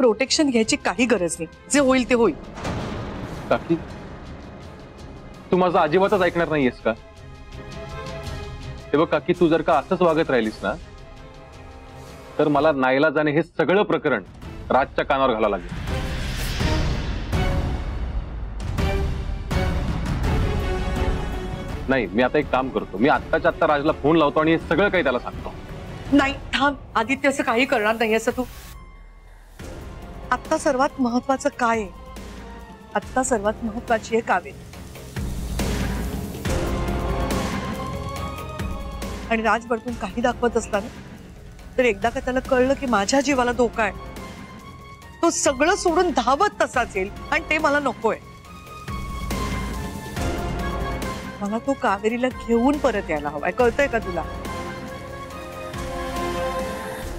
Protection घ्यायची काही गरज नाही, जे होईल ते होईल. काकी तू माझं अजिबातच ऐकणार नाहीयेस का? हे बघ काकी, तू जर का असंच वागत राहिलीस ना तर मला नाईलाजाने हे सगळं प्रकरण राजच्या कानावर घालावं लागेल. नाही, मी आता एक काम करतो, मी आत्ताच्या आत्ता राजला फोन लावतो आणि हे सगळं काही त्याला सांगतो. नाही थांब आदित्य, असं काही करणार नाही असं तू. आत्ता सर्वात महत्वाचं काय आहे? आत्ता सर्वात महत्वाची आहे कावेरी. आणि राज वरतून काही दाखवत असला ना तर एकदा का त्याला कळलं की माझ्या जीवाला धोका आहे, तो सगळं सोडून धावत तसाच येईल आणि ते मला नकोय. मला तो कावेरीला घेऊन परत यायला हवाय, कळतंय का तुला?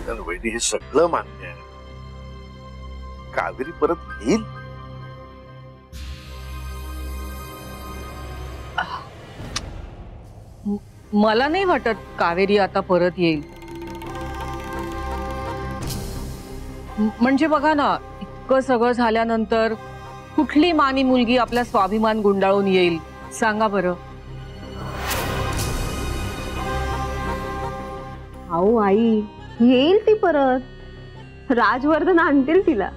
वहिनी हे सगळं मान्य आहे, कावेरी परत येईल. मला नाही वाटत कावेरी आता परत येईल. म्हणजे बघा ना, इतकं सगळं झाल्यानंतर कुठली मानी मुलगी आपला स्वाभिमान गुंडाळून येईल सांगा बरं? अहो आई, येईल ती परत. राजवर्धन आणतील तिला.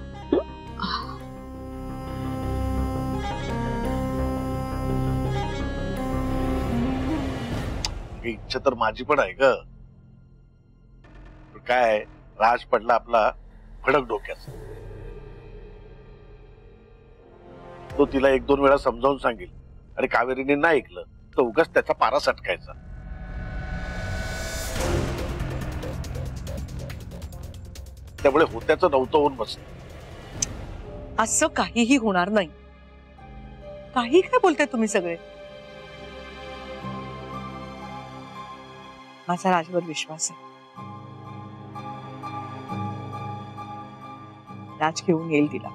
इच्छा तर माझी पण आहे ग. काय राज पडला आपला फडक डोक्याचा. तो तिला एक दोन वेळा समजावून सांगेल आणि कावेरीने नाही ऐकलं तर उगाच त्याचा पारा सटकायचा. त्यामुळे होत्याचं नव्हतं होऊन बसलं. असं काहीही होणार नाही. काही काय बोलताय तुम्ही सगळे? माझा राजवर विश्वास आहे. राज घेऊन येईल तिला.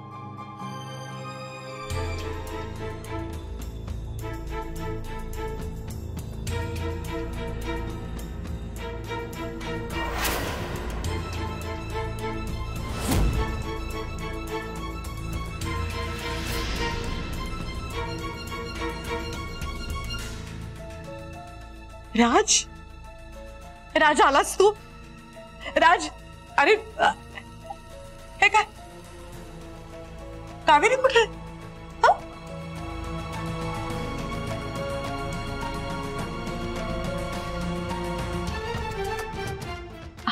राज, राज आलास तू? राज, अरे हे काय? कावेरी कुठे?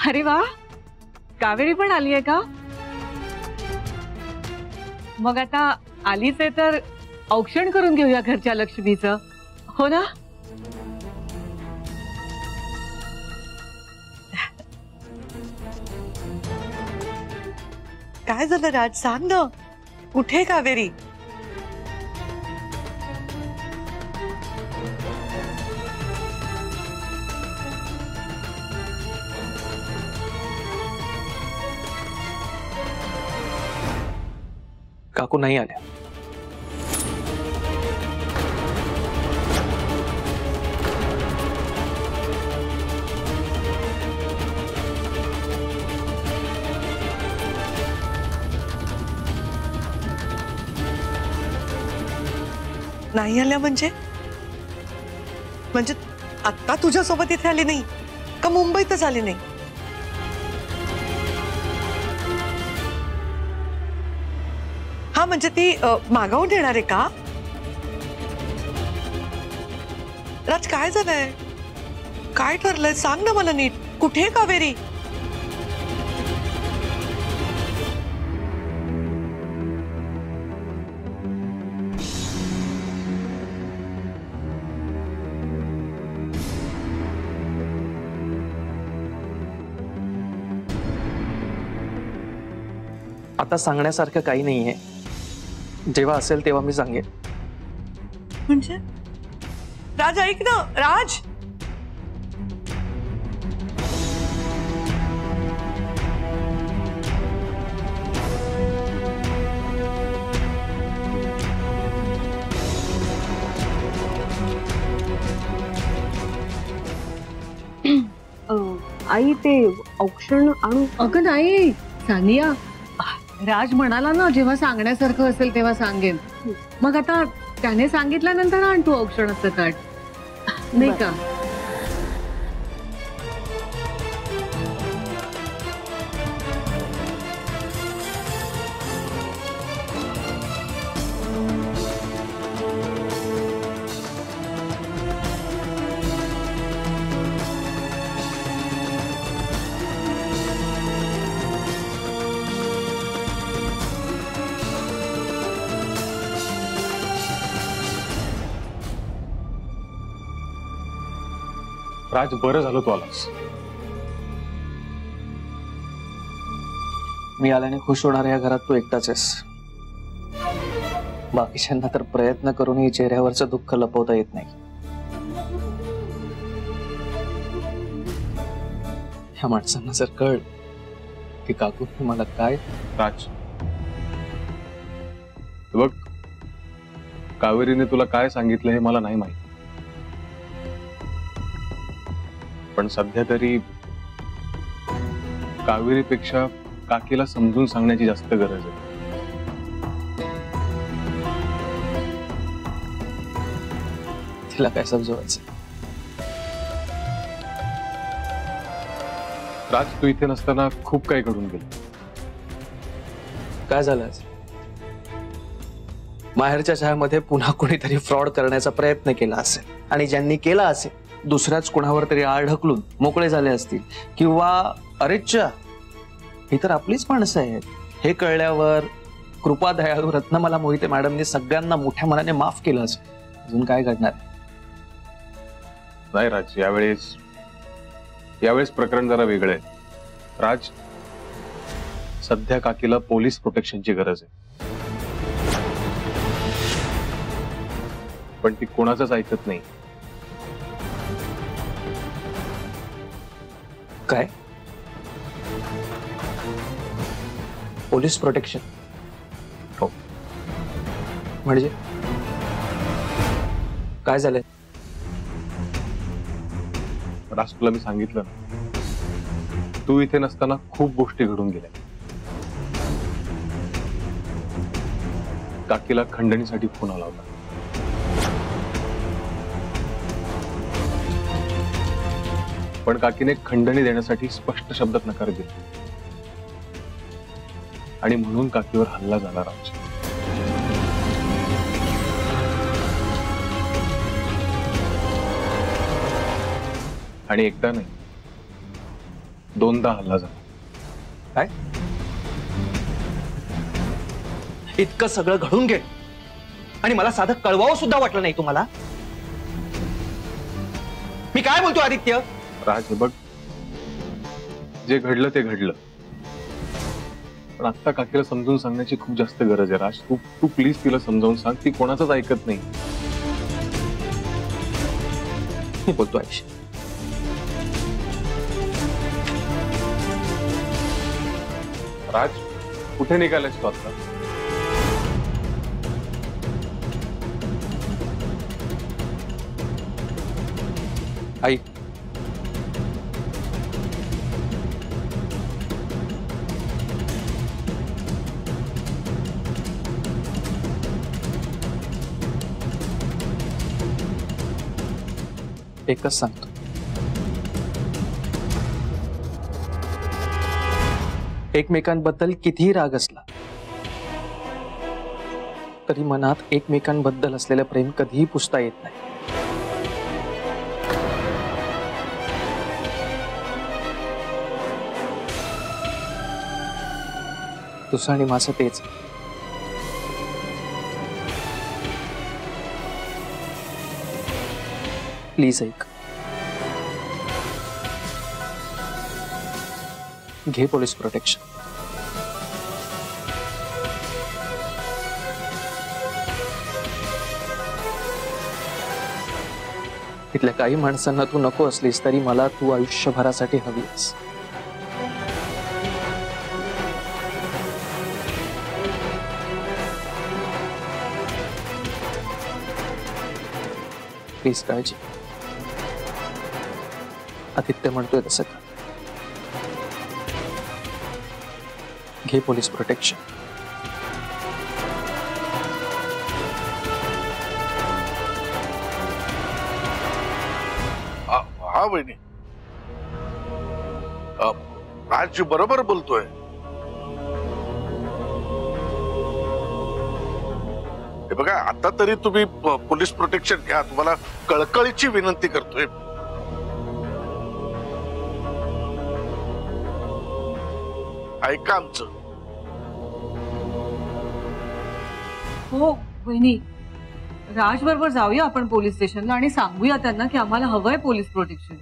अरे वा, कावेरी पण आली आहे का? मग आता आलीच आहे तर औक्षण करून घेऊया घरच्या लक्ष्मीचं, हो ना? काय झालं राज, सांग ना, कुठे कावेरी? काकू नाही आल्या. नाही आल्या म्हणजे आता तुझ्या सोबत इथे आली नाही का? मुंबईतच आली नाही? हा म्हणजे ती मागावून येणार आहे का? राज, काय झालंय? काय ठरलंय सांग ना मला नीट. कुठे आहे कावेरी? आता सांगण्यासारखं काही नाहीये, जेव्हा असेल तेव्हा मी सांगेन. म्हणजे राज ऐक ना, राज. आई ते औक्षण आणू? अगं नाही सानिया, राज म्हणाला ना जेव्हा सांगण्यासारखं असेल तेव्हा सांगेन. मग आता त्याने सांगितल्यानंतर आण तू औक्षणाचं ताट, नाही का? राज, बरं झालं तू आलास. मी आल्याने खुश होणाऱ्या या घरात तू एकटाच आहेस. बाकीच्यांना तर प्रयत्न करूनही चेहऱ्यावरचं दुःख लपवता येत नाही. ह्या माणसांना जर कळ की काकूने मला काय. राज, बघ, कावेरीने तुला काय सांगितलं हे मला नाही माहित, पण सध्या तरी कावेरीपेक्षा काकीला समजून सांगण्याची जास्त गरज आहे. तिला काय समजवायचं. राज, तू इथे नसताना खूप काही घडून गेलं. काय झालं आज? माहेरच्या छायामध्ये पुन्हा कोणीतरी फ्रॉड करण्याचा प्रयत्न केला असेल आणि ज्यांनी केला असेल दुसऱ्याच कुणावर तरी आळ ढकलून मोकळे झाले असतील, किंवा अरेच्चा ही तर आपलीच माणसं आहेत हे कळल्यावर कृपा दयाळू रत्नमाला मोहिते मॅडमने सगळ्यांना मोठ्या मनाने माफ केलं असेल. अजून काय घडणार? नाही राज, यावेळेस प्रकरण जरा वेगळं आहे. राज, सध्या काकीला पोलीस प्रोटेक्शनची गरज आहे, पण ती कोणाचंच ऐकत नाही. काय? Police protection? हो. म्हणजे काय झालंय? राज, तुला मी सांगितलं ना, तू इथे नसताना खूप गोष्टी घडून गेल्या. काकीला खंडणीसाठी फोन आला होता. पण काकीने खंडणी देण्यासाठी स्पष्ट शब्दात नकार दिला आणि म्हणून काकीवर हल्ला झाला. राज, आणि एकदा नाही, दोनदा हल्ला झाला. काय? इतकं सगळं घडून गेलं आणि मला साधं कळवावं सुद्धा वाटलं नाही तुम्हाला? मी काय बोलतो आदित्य? राज, हे बघ, जे घडलं ते घडलं, पण आता काकीला समजून सांगण्याची खूप जास्त गरज आहे. राज, तू प्लीज तिला समजावून सांग. ती कोणाचंच ऐकत नाही. मी बोलतो आयुष्य. राज, कुठे निघालायस तू आता? आई, एकच सांगतो, एकमेकांबद्दल कितीही राग असला तरी मनात एकमेकांबद्दल असलेलं प्रेम कधीही पुसता येत नाही. तुझं आणि माझं तेच. प्लीज ऐक. घे पोलीस प्रोटेक्शन. इथल्या काही माणसांना तू नको असलीस तरी मला तू आयुष्यभरासाठी हवी आहेस. प्लीज काळजी. आदित्य म्हणतोय तसं का? घे पोलीस प्रोटेक्शन. हा वहिनी, राज बरोबर बोलतोय. हे बघा, आता तरी तुम्ही पोलीस प्रोटेक्शन घ्या. तुम्हाला कळकळीची विनंती करतोय. ऐका आमचं. हो वहिनी, राज बरोबर जाऊया आपण पोलीस स्टेशनला आणि सांगूया त्यांना की आम्हाला हवंय पोलीस प्रोटेक्शन.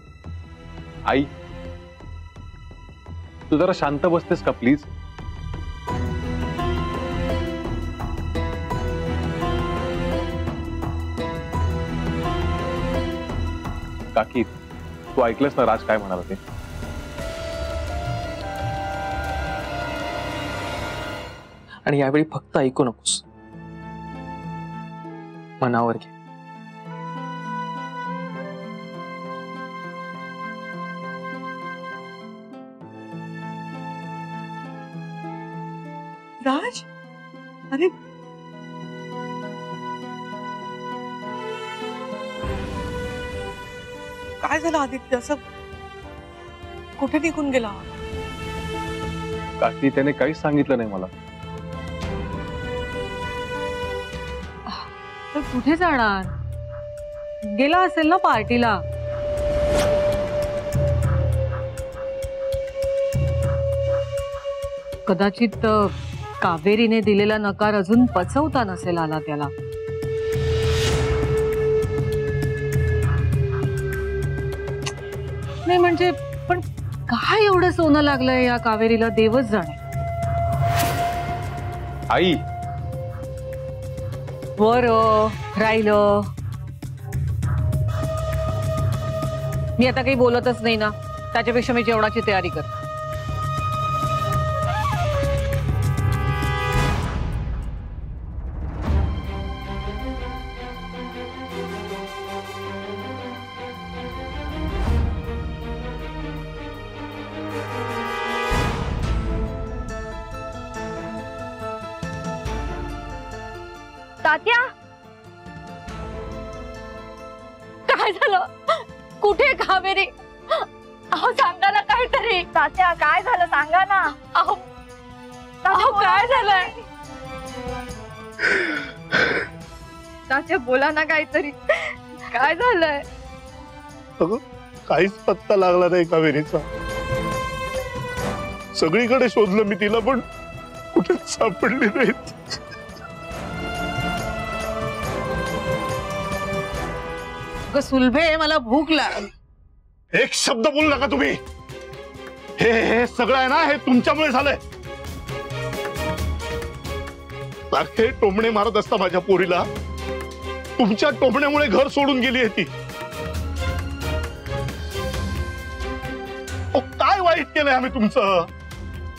आई, तू जरा शांत बसतेस का प्लीज? काकी, तू ऐकलंस ना राज काय म्हणाला ते? आणि यावेळी फक्त ऐकू नकोस, मनावर घे. राज, अरे काय झालं आदित्य? असं कुठे निघून गेला? काकी, त्याने काहीच सांगितलं नाही मला. तर कुठे जाणार? गेला असेल ना पार्टीला. कदाचित कावेरीने दिलेला नकार अजून पचवता नसेल आला त्याला. नाही म्हणजे, पण काय एवढं सोनं लागलंय या कावेरीला, देवच जाणे. आई, वर राहिलं. मी आता काही बोलतच नाही ना, त्याच्यापेक्षा मी जेवणाची तयारी कर. तात्या, काय झालं? कुठे कावेरी? अहो सांगा ना काहीतरी. तात्या काय झालं सांगा ना. अहो काय झालंय? तात्या बोला ना काहीतरी. काय झालंय? अगं, काहीच पत्ता लागला नाही कावेरीचा. सगळीकडे शोधलं मी तिला, पण कुठेच सापडली नाही. सुलभे, मला भूक लागली. एक शब्द बोलू नका तुम्ही. हे सगळं आहे ना, हे तुमच्यामुळे झालंय. सारखे टोमणे मारत असता माझ्या पोरीला. तुमच्या टोमण्यामुळे घर सोडून गेली आहे ती. काय वाईट केलंय आम्ही तुमचं?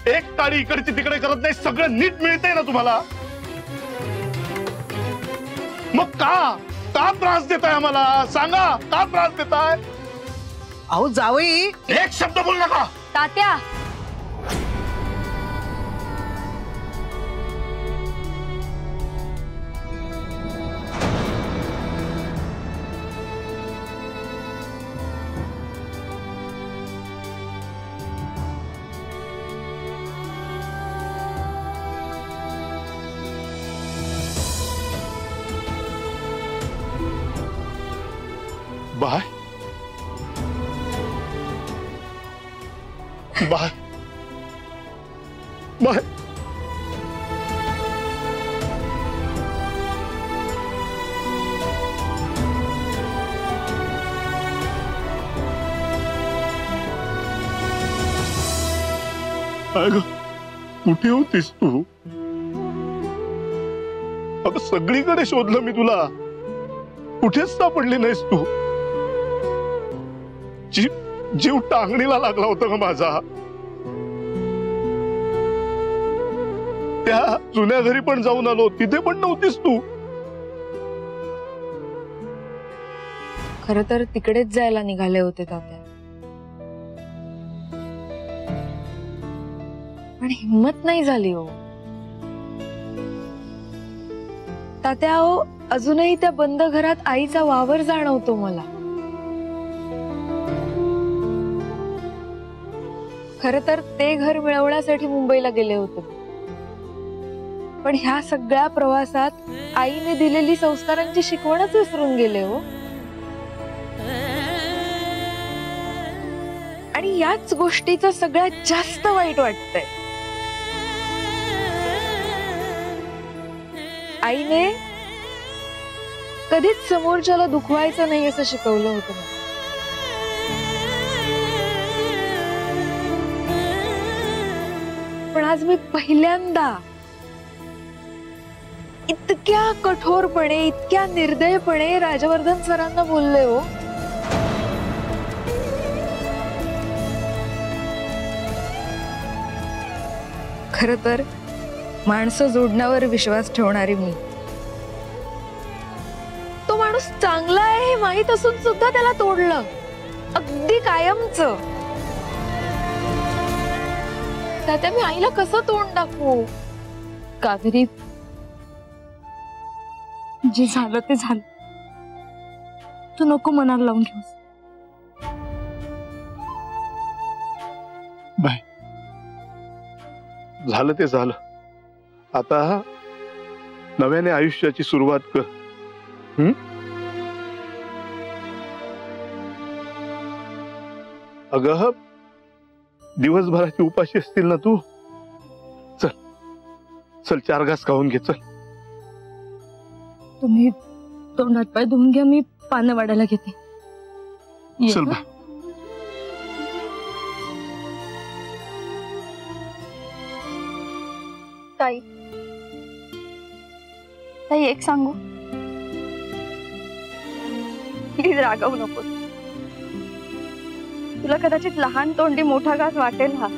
एक टाळी इकडची तिकडे करत नाही, सगळं नीट मिळतंय ना तुम्हाला. मग का त्रास देताय आम्हाला? सांगा, का त्रास देताय? अहो जावई, एक शब्द बोल नका. तात्या, बाय बाय बाय. अगं, कुठे होतीस तू? अगं, सगळीकडे शोधलं मी तुला, कुठेच सापडली नाहीस तू. जीव टांगणीला लागला होता का माझा? त्या जुन्या घरी पण जाऊन आलो, तिथे पण नव्हतीस तू. खरं तर तिकडेच जायला निघाले होते तात्या, पण पण हिम्मत नाही झाली हो. तात्या हो, अजूनही त्या बंद घरात आईचा वावर जाणवतो मला. खर तर ते घर मिळवण्यासाठी मुंबईला गेले होते, पण ह्या सगळ्या प्रवासात आईने दिलेली संस्कारांची शिकवणच विसरून गेले हो. आणि याच गोष्टीचं सगळ्यात जास्त वाईट वाटतंय. आईने कधीच समोरच्याला दुखवायचं नाही असं शिकवलं होतं मला. पण आज मी पहिल्यांदा इतक्या कठोरपणे, इतक्या निर्दयपणे राजवर्धन सरांना बोलले हो. खर तर माणसं जोडण्यावर विश्वास ठेवणारी मी. तो माणूस चांगला आहे हे माहित असून सुद्धा त्याला तोडलं, अगदी कायमचं. तात्या, मी आईला कसं तोंड दाखवू? कावेरी, जे झालं ते झालं, तू नको मनाला लावून घेऊस. बाय, झालं ते झालं. आता नव्याने आयुष्याची सुरुवात कर. अगं, दिवसभराची उपाशी असतील ना तू. चल चल, 4 घास खाऊन घे. चल, तुम्ही तोंडात पाय धुवून घ्या, मी पानं वाढायला घेते. चल बा. ताई, ताई एक सांगू, प्लीज रागवू नको. तुला कदाचित लहान तोंडी मोठा घास वाटेल हा,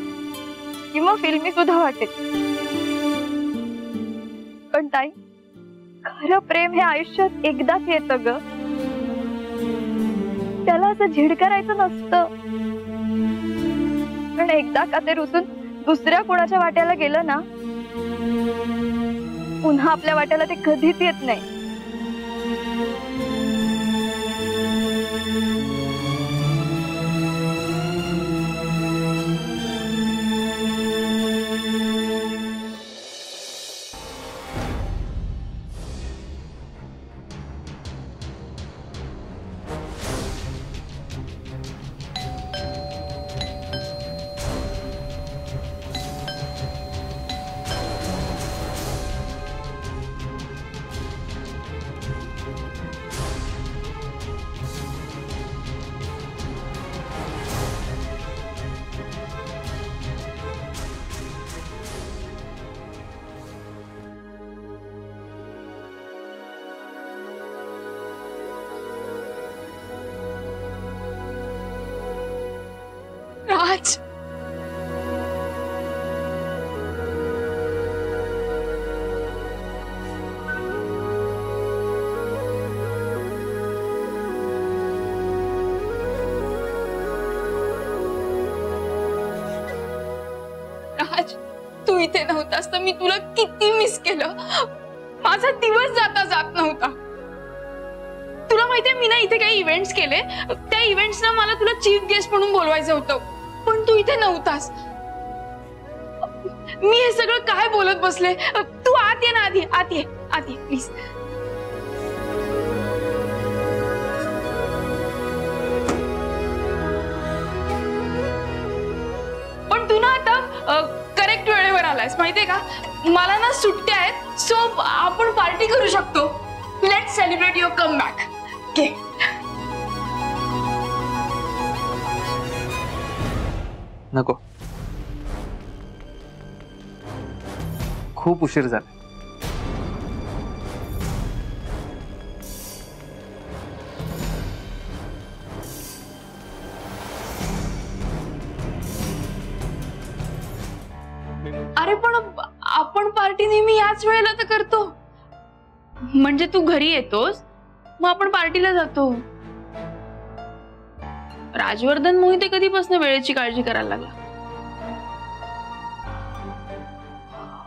किंवा फिल्मी सुद्धा वाटेल, पण ताई, खरं प्रेम हे आयुष्यात एकदाच येतं ग. त्याला असं झिडकारायचं नसतं. पण एकदा का ते रुसून दुसऱ्या कोणाच्या वाट्याला गेलं ना, पुन्हा आपल्या वाट्याला ते कधीच येत नाही. राज, राज, तू इथे नव्हतास तर मी तुला किती मिस केलं. माझा दिवस जाता जात नव्हता. तुला माहितीये, मी ना इथे काही इव्हेंट्स केले. त्या इव्हेंट्स ना मला तुला चीफ गेस्ट म्हणून बोलवायचं होतं, पण तू इथे नव्हतास. मी हे सगळं काय बोलत बसले. तू आत ये ना, आधी आत ये, आत ये प्लीज. पण तू ना आता करेक्ट वेळेवर आलायस, माहितीये का. मला ना सुट्ट्या आहेत, सो आपण पार्टी करू शकतो. Let's celebrate your come back. नको, खूप उशीर झाला. अरे पण आपण पार्टी नेहमी याच वेळेला तर करतो. म्हणजे तू घरी येतोस, मग आपण पार्टीला जातो. राजवर्धन मोहिते कधीपासून वेळेची काळजी करायला लागला.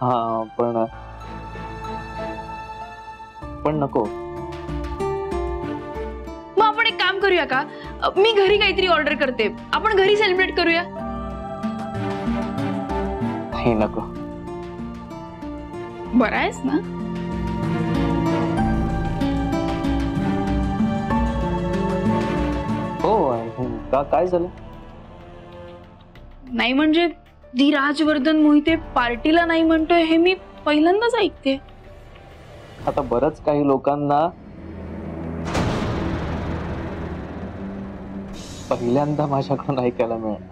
हा पण नको. मग आपण एक काम करूया का, मी घरी काहीतरी ऑर्डर करते, आपण घरी सेलिब्रेट करूया. हे नको. बरं आहेस ना? हो काय झालं? नाही म्हणजे दी राजवर्धन मोहिते पार्टीला नाही म्हणतोय हे मी पहिल्यांदाच ऐकते. आता बरंच काही लोकांना पहिल्यांदा माझ्याकडून ऐकायला मिळालं.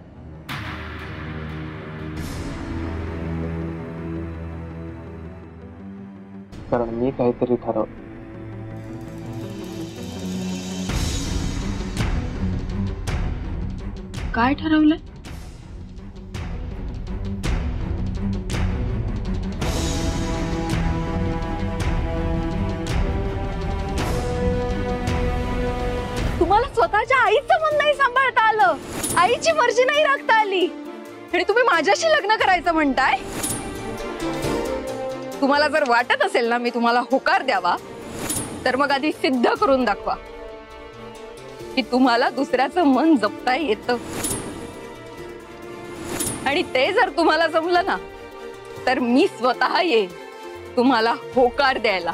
कारण मी काहीतरी ठरवलं. काय ठरवलंय? तुम्हाला स्वतःच्या आईचं मन नाही सांभाळता आलं, आईची मर्जी नाही राखता आली आणि तुम्ही माझ्याशी लग्न करायचं म्हणताय. तुम्हाला जर वाटत असेल ना मी तुम्हाला होकार द्यावा, तर मग आधी सिद्ध करून दाखवा की तुम्हाला दुसऱ्याचं मन जपता येतं. आणि ते जर तुम्हाला जमलं ना, तर मी स्वतः येईन तुम्हाला होकार द्यायला.